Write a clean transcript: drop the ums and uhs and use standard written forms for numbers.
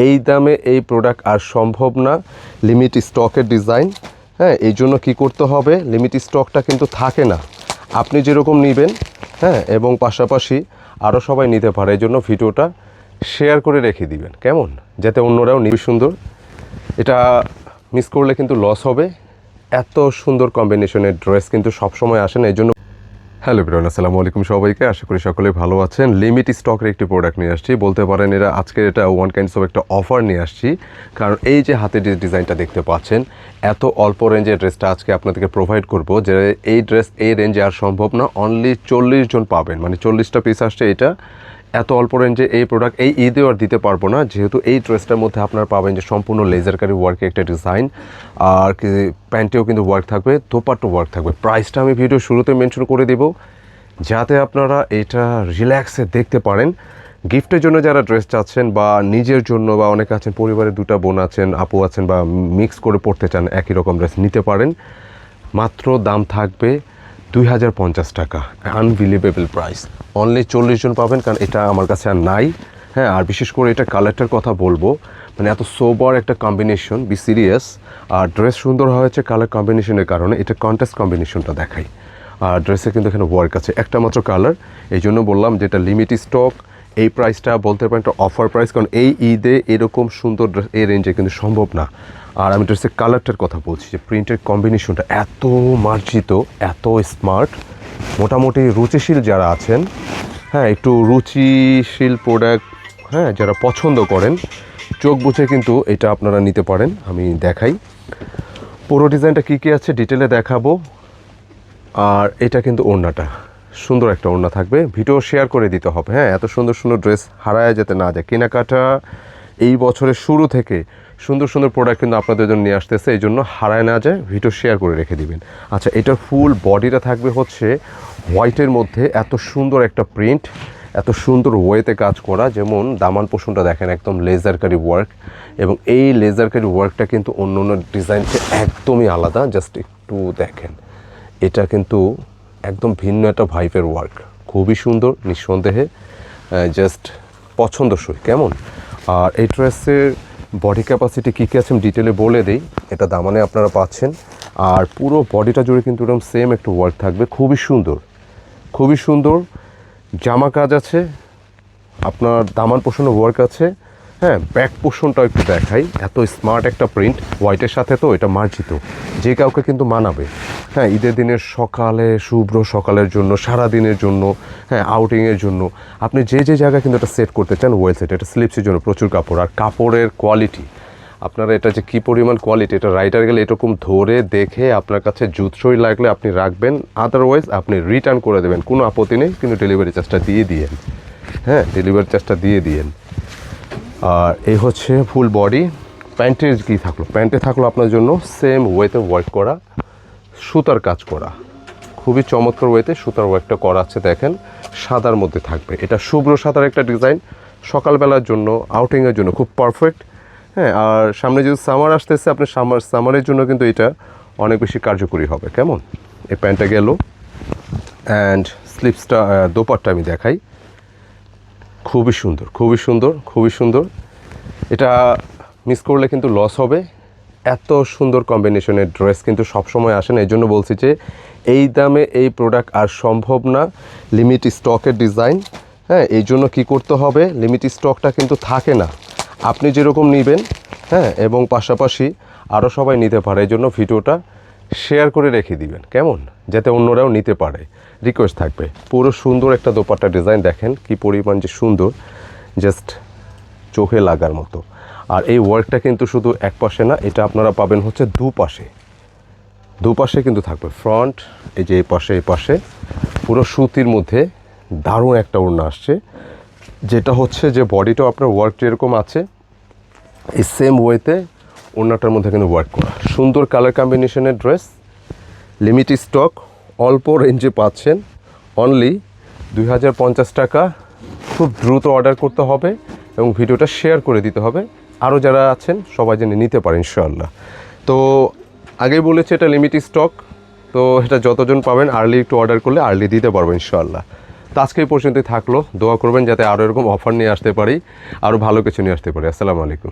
এই দামে এই প্রোডাক্ট আর সম্ভব না, লিমিট স্টকের ডিজাইন। হ্যাঁ, এই জন্য কী করতে হবে, লিমিট স্টকটা কিন্তু থাকে না, আপনি যেরকম নেবেন, হ্যাঁ, এবং পাশাপাশি আরও সবাই নিতে পারে। এই জন্য ভিডিওটা শেয়ার করে রেখে দিবেন, কেমন, যাতে অন্যরাও নিবে। সুন্দর, এটা মিস করলে কিন্তু লস হবে। এত সুন্দর কম্বিনেশনের ড্রেস কিন্তু সবসময় আসে না, এই জন্য। হ্যালো এভরিওয়ান, আসসালামু আলাইকুম সবাইকে, আশা করি সকলেই ভালো আছেন। লিমিট স্টকের একটি প্রোডাক্ট নিয়ে আসছি, বলতে পারেন এরা আজকের এটা ওয়ান কাইন্ডস অফ একটা অফার নিয়ে আসছি। কারণ এই যে হাতে যে ডিজাইনটা দেখতে পাচ্ছেন, এত অল্প রেঞ্জের ড্রেসটা আজকে আপনাদেরকে প্রোভাইড করব, যে এই ড্রেস এই রেঞ্জে আর সম্ভব না। অনলি 40 জন পাবেন, মানে 40টা পিস আসছে। এটা এত অল্প রেঞ্জে এই প্রোডাক্ট এই ঈদে আর দিতে পারবো না, যেহেতু এই ড্রেসটার মধ্যে আপনারা পাবেন যে সম্পূর্ণ লেজারকারি ওয়ার্কের একটা ডিজাইন, আর কি প্যান্টেও কিন্তু ওয়ার্ক থাকবে, দোপাট্টা ওয়ার্ক থাকবে। প্রাইসটা আমি ভিডিও শুরুতে মেনশন করে দেবো, যাতে আপনারা এটা রিল্যাক্সে দেখতে পারেন। গিফটের জন্য যারা ড্রেস চাচ্ছেন, বা নিজের জন্য, বা অনেকে আছেন পরিবারে দুটা বোন আছেন, আপু আছেন, বা মিক্স করে পড়তে চান, একই রকম ড্রেস নিতে পারেন। মাত্র দাম থাকবে 2050 টাকা, আনবিলিভেবল প্রাইস। অনলি 40 জন পাবেন, কারণ এটা আমার কাছে আর নাই। হ্যাঁ, আর বিশেষ করে এটা কালারটার কথা বলবো, মানে এত সোবার একটা কম্বিনেশন, বি সিরিয়াস। আর ড্রেস সুন্দর হয়েছে কালার কম্বিনেশনের কারণে, এটা কন্ট্রাস্ট কম্বিনেশনটা দেখাই। আর ড্রেসে কিন্তু এখানে ওয়ার্ক আছে, একটা মাত্র কালার। এই জন্য বললাম যেটা লিমিট স্টক, এই প্রাইসটা বলতে পারেন একটা অফার প্রাইস, কারণ এই ঈদে এরকম সুন্দর ড্রেস এই রেঞ্জে কিন্তু সম্ভব না। আর আমি ড্রেসের কালারটার কথা বলছি, যে প্রিন্টের কম্বিনেশনটা এত মার্জিত, এত স্মার্ট। মোটামুটি রুচিশীল যারা আছেন, হ্যাঁ, একটু রুচিশীল প্রোডাক্ট, হ্যাঁ, যারা পছন্দ করেন, চোখ বুঝে কিন্তু এটা আপনারা নিতে পারেন। আমি দেখাই পুরো ডিজাইনটা কী কী আছে, ডিটেলে দেখাবো। আর এটা কিন্তু ওড়নাটা সুন্দর একটা ওড়না থাকবে, ভিডিও শেয়ার করে দিতে হবে। হ্যাঁ, এত সুন্দর সুন্দর ড্রেস হারায় যেতে না যায়। কেনাকাটা এই বছরের শুরু থেকে সুন্দর সুন্দর প্রোডাক্ট কিন্তু আপনাদের জন্য নিয়ে আসতেছে, এই জন্য হারায় না যায়, ভিডিও শেয়ার করে রেখে দিবেন। আচ্ছা, এটার ফুল বডিটা থাকবে হচ্ছে হোয়াইটের মধ্যে, এত সুন্দর একটা প্রিন্ট, এত সুন্দর ওয়েতে কাজ করা। যেমন দামান পোষণটা দেখেন, একদম লেজারকারি ওয়ার্ক, এবং এই লেজারকারি ওয়ার্কটা কিন্তু অন্য অন্য ডিজাইন থেকে একদমই আলাদা। জাস্ট একটু দেখেন, এটা কিন্তু একদম ভিন্ন একটা ভাইবের ওয়ার্ক, খুবই সুন্দর নিঃসন্দেহে, জাস্ট পছন্দসই, কেমন। আর এই ড্রেসের বডি ক্যাপাসিটি কী কী আছে আমি ডিটেলে বলে দিই। এটা দামানে আপনারা পাচ্ছেন, আর পুরো বডিটা জুড়ে কিন্তু এরকম সেম একটু ওয়ার্ক থাকবে, খুবই সুন্দর, খুবই সুন্দর। জামা কাজ আছে, আপনার দামান পোষণে ওয়ার্ক আছে। হ্যাঁ, ব্যাক পোর্শনটাও একটু দেখাই, এত স্মার্ট একটা প্রিন্ট, হোয়াইটের সাথে তো এটা মার্জিত, যে কাউকে কিন্তু মানাবে। হ্যাঁ, ঈদের দিনের সকালে, শুভ্র সকালের জন্য, সারা দিনের জন্য, হ্যাঁ, আউটিংয়ের জন্য, আপনি যে যে জায়গায় কিন্তু এটা সেট করতে চান, ওয়েল সেট। এটা স্লিপসের জন্য প্রচুর কাপড়, আর কাপড়ের কোয়ালিটি আপনারা এটা যে কী পরিমাণ কোয়ালিটি, এটা রাইডার গেলে এরকম ধরে দেখে আপনার কাছে জুতসই লাগলে আপনি রাখবেন, আদারওয়াইজ আপনি রিটার্ন করে দেবেন, কোনো আপত্তি নেই, কিন্তু ডেলিভারি চার্জটা দিয়ে দিয়েন। হ্যাঁ, ডেলিভারি চার্জটা দিয়ে দিয়েন। আর এই হচ্ছে ফুল বডি। প্যান্টের কী থাকলো, প্যান্টে থাকলো আপনার জন্য সেম ওয়েতে ওয়ার্ক করা, সুতার কাজ করা, খুবই চমৎকার ওয়েতে সুতার ওয়ার্কটা করা আছে। দেখেন, সাদার মধ্যে থাকবে, এটা শুভ্র সাদার একটা ডিজাইন, সকালবেলার জন্য, আউটিংয়ের জন্য খুব পারফেক্ট। হ্যাঁ, আর সামনে যদি সামার আসতেছে, আপনি সামারের জন্য কিন্তু এটা অনেক বেশি কার্যকরী হবে, কেমন। এই প্যান্টটা গেল, অ্যান্ড স্লিপসটা, দোপাট্টা আমি দেখাই, খুবই সুন্দর, খুবই সুন্দর, খুবই সুন্দর। এটা মিস করলে কিন্তু লস হবে। এত সুন্দর কম্বিনেশনের ড্রেস কিন্তু সবসময় আসে না, এই জন্য বলছি যে এই দামে এই প্রোডাক্ট আর সম্ভব না, লিমিট স্টকের ডিজাইন। হ্যাঁ, এই জন্য কী করতে হবে, লিমিট স্টকটা কিন্তু থাকে না, আপনি যেরকম নেবেন, হ্যাঁ, এবং পাশাপাশি আরও সবাই নিতে পারে। এই জন্য ভিডিওটা শেয়ার করে রেখে দিবেন, কেমন, যাতে অন্যরাও নিতে পারে। রিকোয়েস্ট থাকবে। পুরো সুন্দর একটা দোপাট্টা ডিজাইন দেখেন, কি পরিমাণ যে সুন্দর, জাস্ট চোখে লাগার মতো। আর এই ওয়ার্কটা কিন্তু শুধু এক পাশে না, এটা আপনারা পাবেন হচ্ছে দুপাশে, দুপাশে কিন্তু থাকবে। ফ্রন্ট, এই যে এই পাশে, এই পাশে পুরো সুতির মধ্যে দারুণ একটা ওড়না আসছে, যেটা হচ্ছে যে বডিটাও আপনার ওয়ার্ক যেরকম আছে, এই সেম ওয়েতে ওড়নাটার মধ্যে কিন্তু ওয়ার্ক করা। সুন্দর কালার কম্বিনেশনের ড্রেস, লিমিট স্টক, অল্প রেঞ্জে পাচ্ছেন, অনলি 2050 টাকা। খুব দ্রুত অর্ডার করতে হবে এবং ভিডিওটা শেয়ার করে দিতে হবে, আরও যারা আছেন সবাই যেন নিতে পারে ইনশাআল্লাহ। তো আগেই বলেছি এটা লিমিট স্টক, তো এটা যতজন পাবেন আর্লি একটু অর্ডার করলে আর্লি দিতে পারবো ইনশাআল্লাহ। তো আজকে এই পর্যন্তই থাকলো, দোয়া করবেন যাতে আরও এরকম অফার নিয়ে আসতে পারি, আরও ভালো কিছু নিয়ে আসতে পারি। আসসালামু আলাইকুম।